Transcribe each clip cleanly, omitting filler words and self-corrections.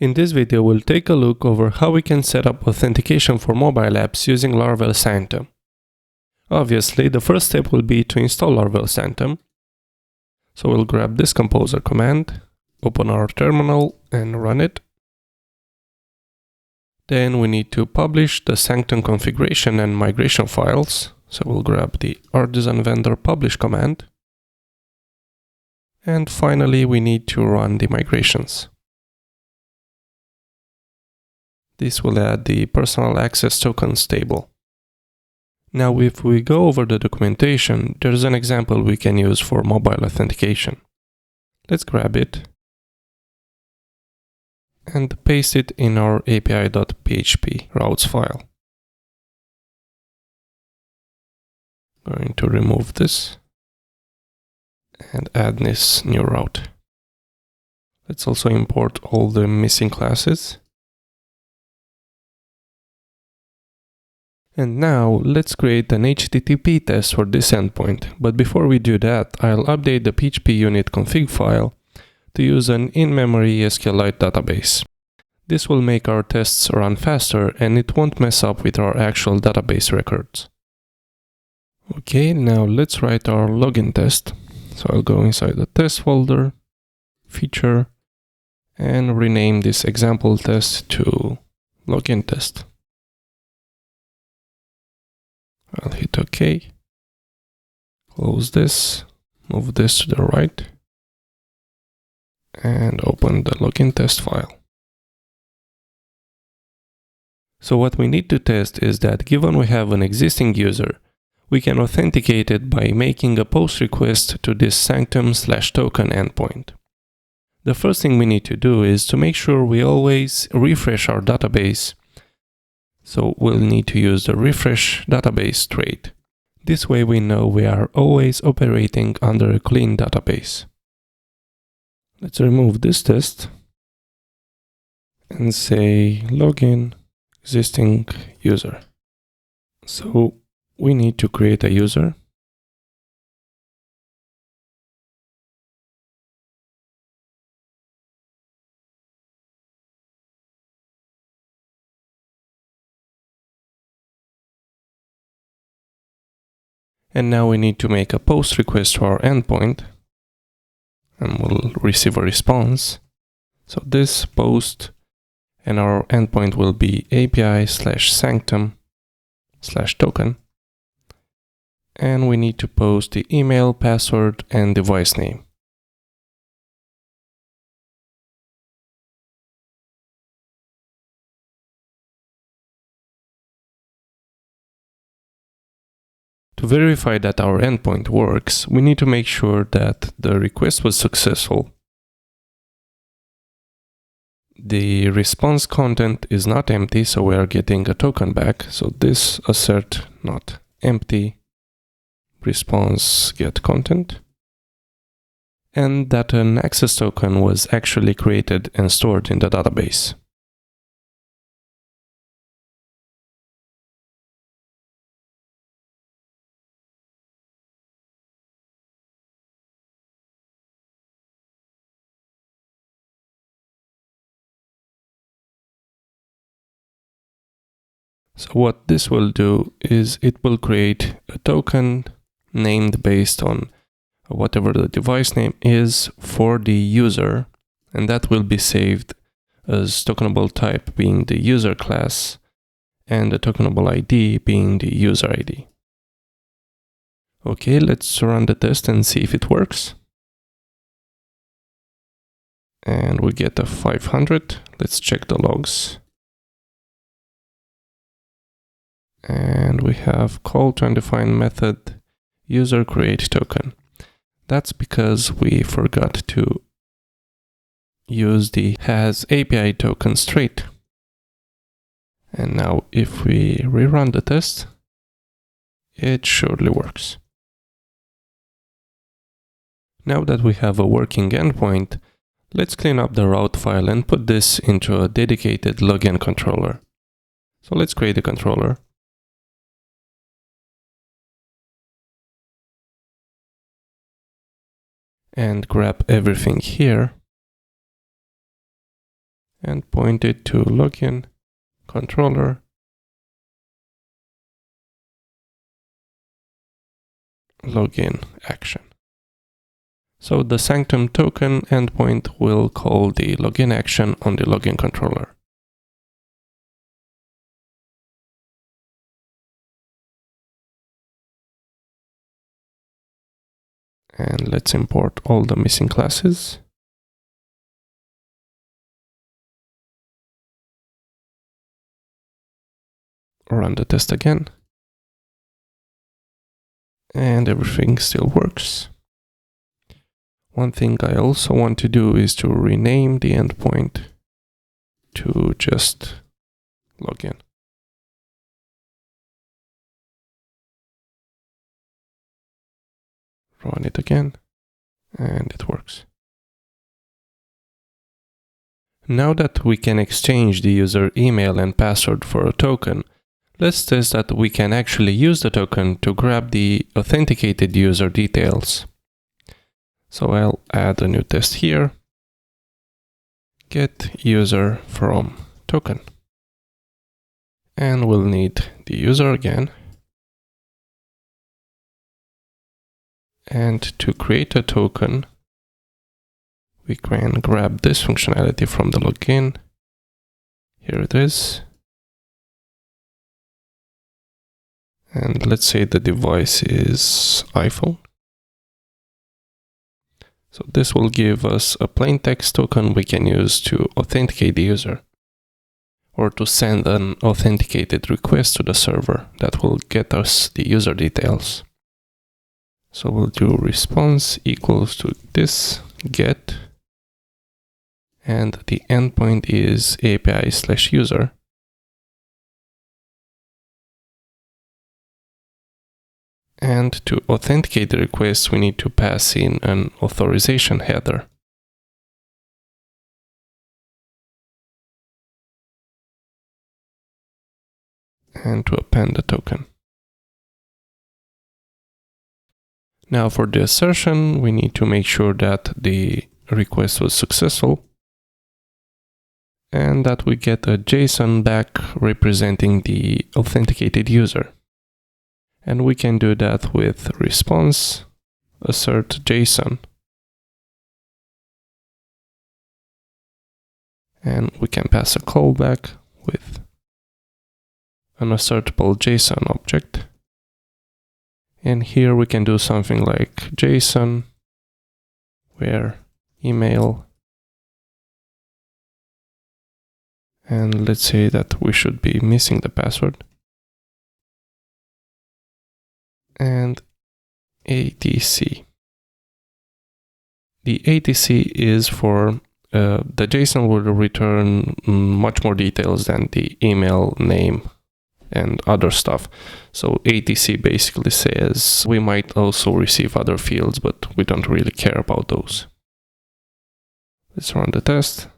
In this video, we'll take a look over how we can set up authentication for mobile apps using Laravel Sanctum. Obviously, the first step will be to install Laravel Sanctum. So we'll grab this composer command, open our terminal and run it. Then we need to publish the Sanctum configuration and migration files. So we'll grab the artisan vendor publish command. And finally, we need to run the migrations. This will add the personal access tokens table. Now, if we go over the documentation, there's an example we can use for mobile authentication. Let's grab it and paste it in our api.php routes file. Going to remove this and add this new route. Let's also import all the missing classes. And now let's create an HTTP test for this endpoint. But before we do that, I'll update the PHP unit config file to use an in-memory SQLite database. This will make our tests run faster and it won't mess up with our actual database records. Okay, now let's write our login test. So I'll go inside the test folder, feature, and rename this example test to login test. I'll hit OK, close this, move this to the right, and open the login test file. So what we need to test is that given we have an existing user, we can authenticate it by making a post request to this sanctum/token endpoint. The first thing we need to do is to make sure we always refresh our database. So we'll need to use the refresh database trait. This way we know we are always operating under a clean database. Let's remove this test and say login existing user. So we need to create a user. And now we need to make a post request to our endpoint and we'll receive a response. So this post and our endpoint will be api/sanctum/token. And we need to post the email, password, and device name. To verify that our endpoint works, we need to make sure that the request was successful. The response content is not empty, so we are getting a token back. So this assert not empty response get content. And that an access token was actually created and stored in the database. So what this will do is it will create a token named based on whatever the device name is for the user, and that will be saved as tokenable type being the user class and the tokenable ID being the user ID. Okay, let's run the test and see if it works. And we get a 500. Let's check the logs. And we have call to undefined method user create token. That's because we forgot to use the has API token trait. And now if we rerun the test, it surely works. Now that we have a working endpoint, let's clean up the route file and put this into a dedicated login controller. So let's create a controller. And grab everything here and point it to login controller, login action. So the Sanctum token endpoint will call the login action on the login controller. And let's import all the missing classes. Run the test again. And everything still works. One thing I also want to do is to rename the endpoint to just login. Run it again, and it works. Now that we can exchange the user email and password for a token, let's test that we can actually use the token to grab the authenticated user details. So I'll add a new test here. Get user from token. And we'll need the user again. And to create a token, we can grab this functionality from the login. Here it is. And let's say the device is iPhone. So this will give us a plain text token we can use to authenticate the user, or to send an authenticated request to the server that will get us the user details. So we'll do response equals to this get, and the endpoint is API/user. And to authenticate the request, we need to pass in an authorization header. And to append the token. Now for the assertion, we need to make sure that the request was successful and that we get a JSON back representing the authenticated user. And we can do that with response assert JSON. And we can pass a callback with an assertable JSON object. And here we can do something like JSON where email, and let's say that we should be missing the password, and ATC. The ATC is for the JSON will return much more details than the email name and other stuff. So ATC basically says we might also receive other fields, but we don't really care about those. Let's run the test.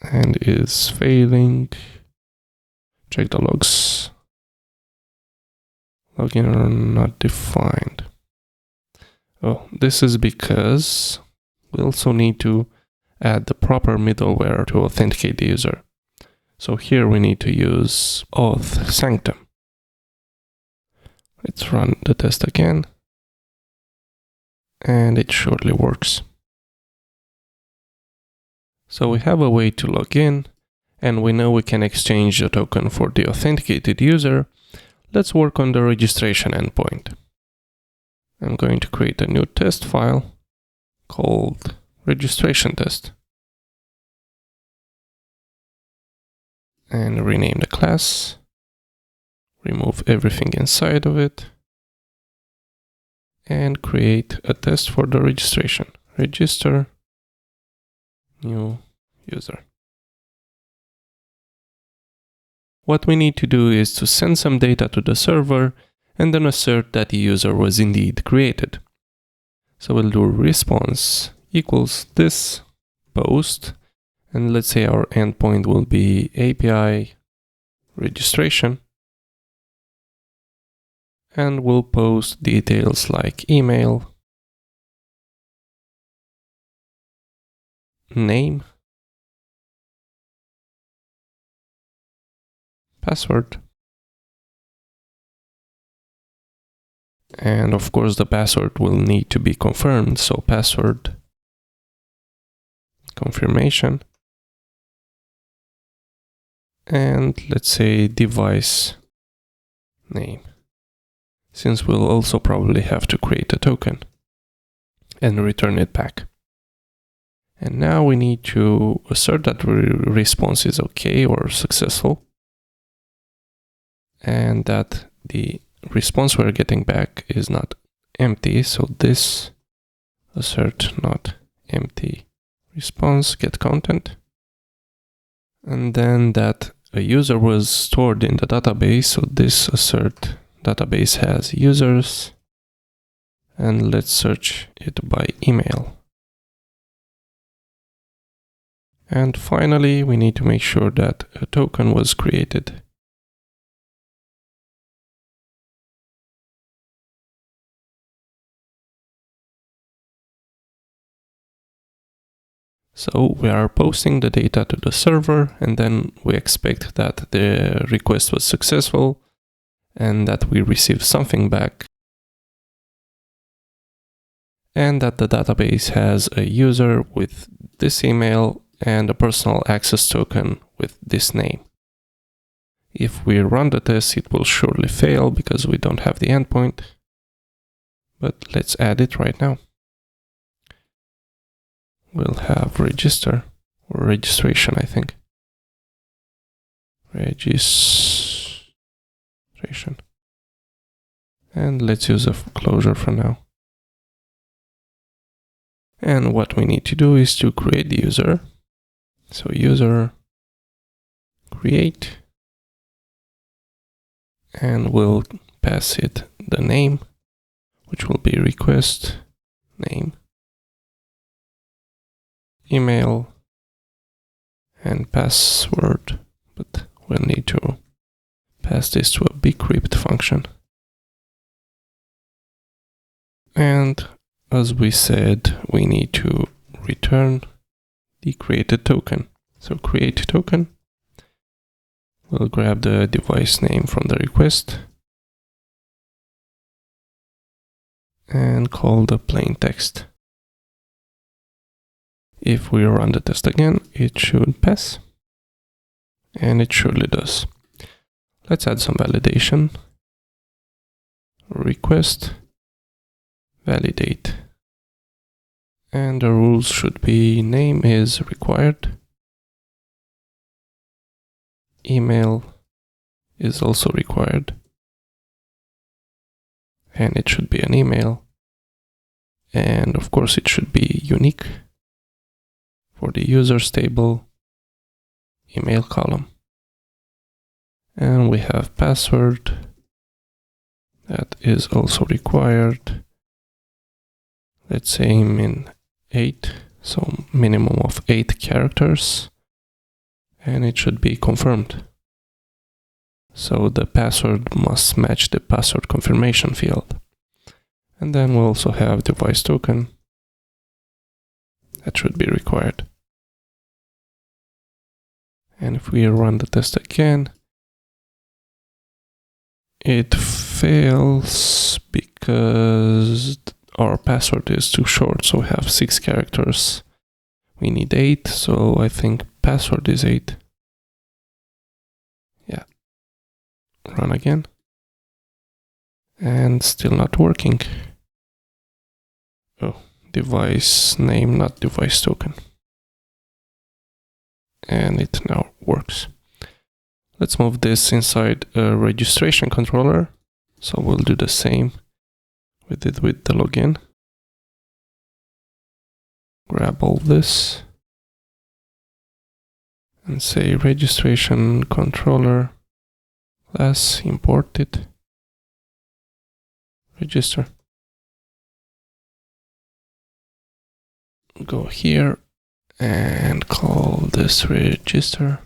And is failing. Check the logs. Login not defined. Oh, this is because we also need to add the proper middleware to authenticate the user. So here we need to use Auth Sanctum. Let's run the test again. And it surely works. So we have a way to log in, and we know we can exchange the token for the authenticated user. Let's work on the registration endpoint. I'm going to create a new test file called registration test. And rename the class, remove everything inside of it, and create a test for the registration. Register new user. What we need to do is to send some data to the server and then assert that the user was indeed created. So we'll do response equals this post. And let's say our endpoint will be API registration. And we'll post details like email, name, password, and of course the password will need to be confirmed, so password confirmation, and let's say device name, since we'll also probably have to create a token and return it back. And now we need to assert that response is okay or successful, and that the response we're getting back is not empty, so this assert not empty response get content, and then that a user was stored in the database, so this assert database has users, and let's search it by email. And finally, we need to make sure that a token was created. So we are posting the data to the server, and then we expect that the request was successful and that we received something back, and that the database has a user with this email and a personal access token with this name. If we run the test, it will surely fail because we don't have the endpoint, but let's add it right now. We'll have register, or registration, I think. Registration. And let's use a closure for now. And what we need to do is to create the user. So user create, and we'll pass it the name, which will be request name, email, and password, but we'll need to pass this to a bcrypt function. And as we said, we need to return the created token. So create token, we'll grab the device name from the request and call the plain text. If we run the test again, it should pass, and it surely does. Let's add some validation. Request, validate. And the rules should be name is required, email is also required, and it should be an email, and of course it should be unique for the users table email column. And we have password that is also required. Let's say min 8, so minimum of 8 characters, and it should be confirmed. So the password must match the password confirmation field. And then we'll also have device token that should be required. And if we run the test again, it fails because our password is too short, so we have 6 characters. We need 8, so I think password is 8. Yeah. Run again. And still not working. Oh, device name, not device token. And it now works. Let's move this inside a registration controller. So we'll do the same we did with the login. Grab all this and say registration controller class imported register. Go here and call this register.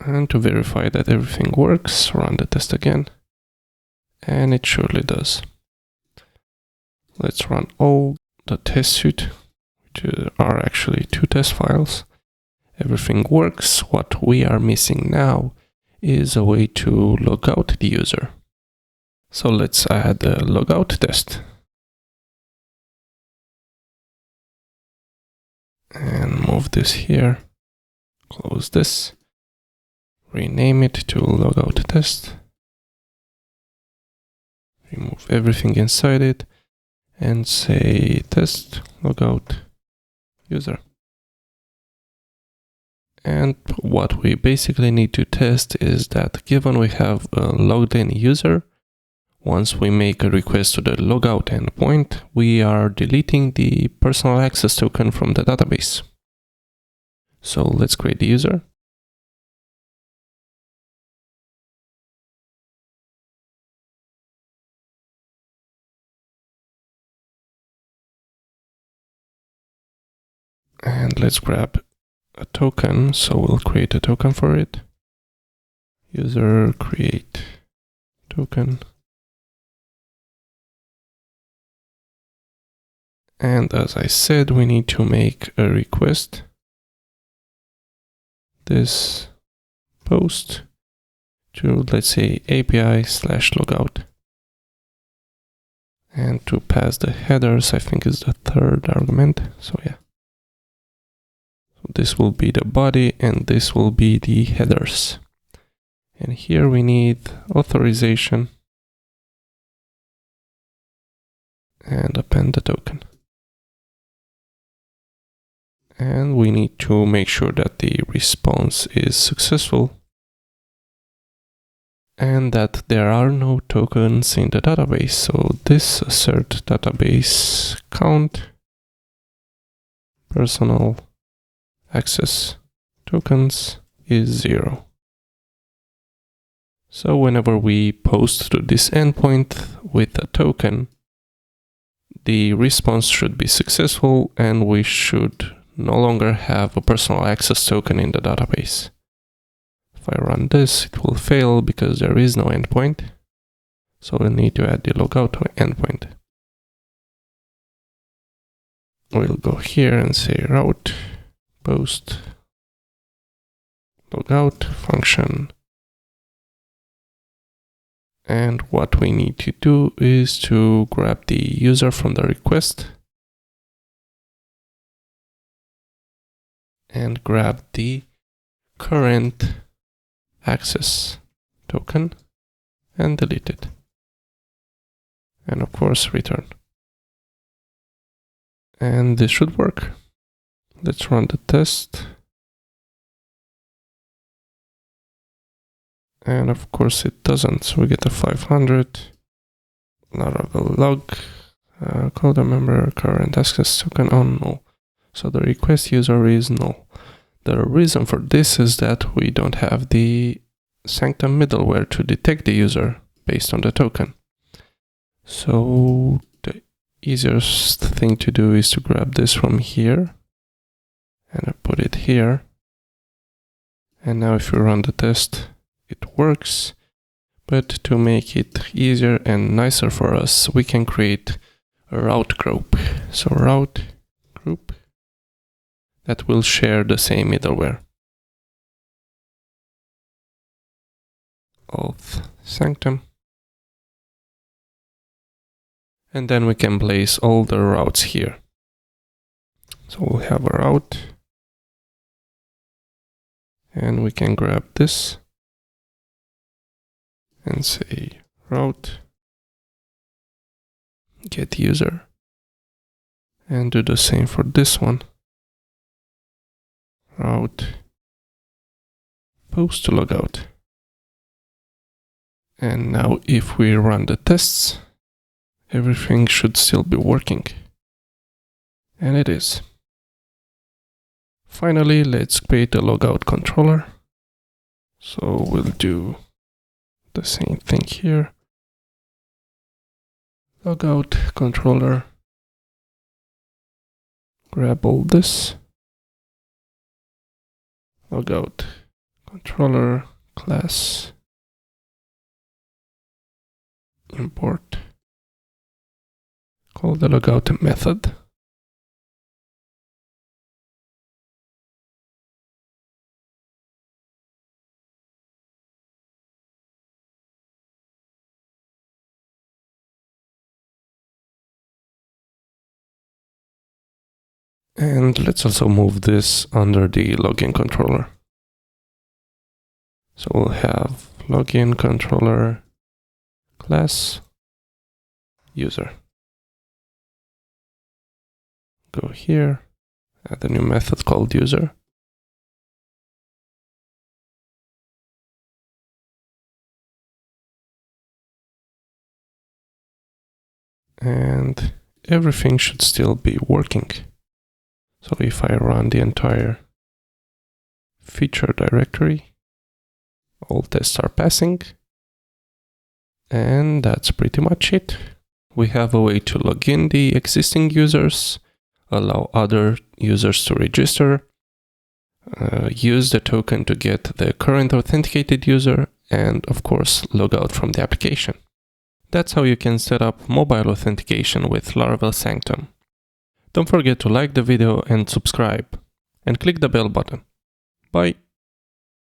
And to verify that everything works, run the test again. And it surely does. Let's run all the test suite, which are actually 2 test files. Everything works. What we are missing now is a way to log out the user. So let's add a logout test. And move this here. Close this. Rename it to logout test. Remove everything inside it and say test logout user. And what we basically need to test is that given we have a logged in user, once we make a request to the logout endpoint, we are deleting the personal access token from the database. So let's create the user. And let's grab a token. So we'll create a token for it. User create token. And as I said, we need to make a request. This post to, let's say, API/logout. And to pass the headers, I think is the third argument. So yeah. So this will be the body and this will be the headers. And here we need authorization and append the token. And we need to make sure that the response is successful and that there are no tokens in the database. So this assert database count personal access tokens is 0. So whenever we post to this endpoint with a token, the response should be successful and we should no longer have a personal access token in the database. If I run this, it will fail because there is no endpoint. So we'll need to add the logout endpoint. We'll go here and say route post logout function. And what we need to do is to grab the user from the request and grab the current access token and delete it. And of course, return. And this should work. Let's run the test. And of course it doesn't, so we get a 500. Laravel log, call the member current access token on null. So the request user is null. The reason for this is that we don't have the Sanctum middleware to detect the user based on the token. So the easiest thing to do is to grab this from here and I put it here. And now if you run the test, it works. But to make it easier and nicer for us, we can create a route group. So route group that will share the same middleware. Auth Sanctum. And then we can place all the routes here. So we'll have a route. And we can grab this and say route get user. And do the same for this one. Route post to logout. And now if we run the tests, everything should still be working. And it is. Finally, let's create a logout controller. So we'll do the same thing here. Logout controller. Grab all this. Logout controller class. Import call the logout method. And let's also move this under the login controller. So we'll have login controller class user. Go here, add a new method called user. And everything should still be working. So if I run the entire feature directory, all tests are passing. And that's pretty much it. We have a way to log in the existing users, allow other users to register, use the token to get the current authenticated user, and of course log out from the application. That's how you can set up mobile authentication with Laravel Sanctum. Don't forget to like the video and subscribe, and click the bell button. Bye!